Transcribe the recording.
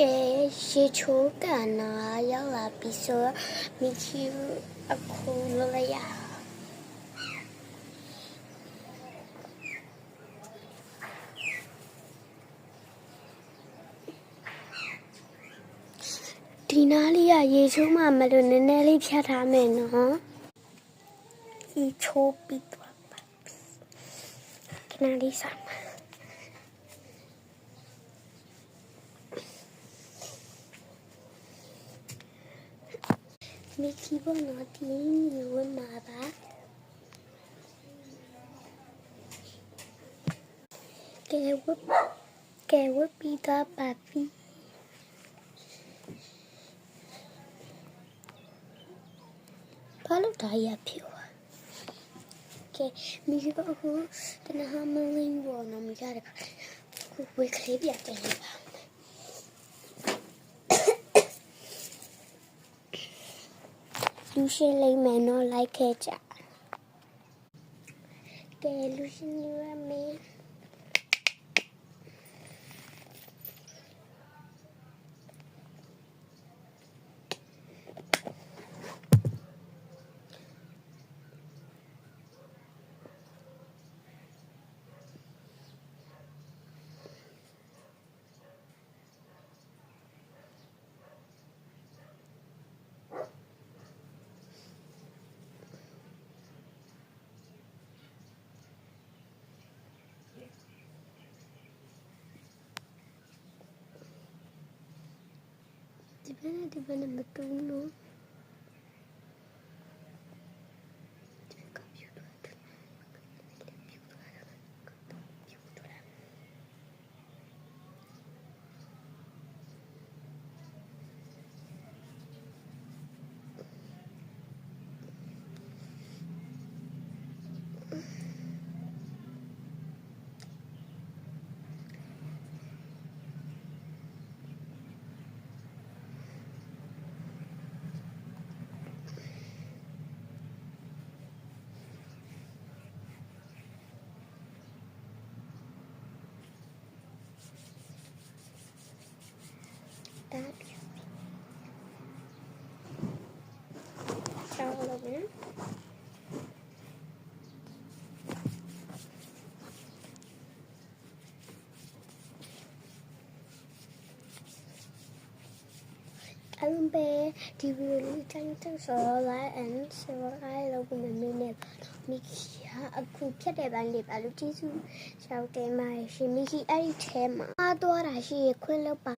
ကဲရေချိုးကန်နာရောက်လာပြီဆိုတော့မိချီအခုလုပ်လိုက်ရဒီနားလေးကရေချိုးမှမလို့နည်းနည်းလေးဖြတ်ထားမယ်နော်ရေချိုးပြီးသွားပါပြီခဏလေးစားမှာမိချီဘောနော်ဒီမျိုးမှာပါကဲဝတ်ပြီးသွားပါပြီဘာလို့ဒါရဖြစ်သွားကဲမိချီဘောအခုတနဟာမလင်းဘောနော်မိကြတယ်ခုဝေးကလေးပြတယ်ပါလူရှင်လိမ့်မယ်နော်လိုက်ခဲ့ကြကဲလူရှင်ရမေးဒီဘက်နဲ့မတူလို့ကျောင်းလို့မယ်အလုံးပဲဒီဗီဒီယိုလေးတိုင်းဆော်လိုက် and subscribe လုပ်ဖို့မမေ့နဲ့မိခီဟာအခုဖြတ်တဲ့ပိုင်းလေးပါလို့ကျေးဇူးရှောက်တယ်မရှင်မိခီအဲ့ဒီထဲမှာသွားတာရှိရခွင့်လုပ်ပါ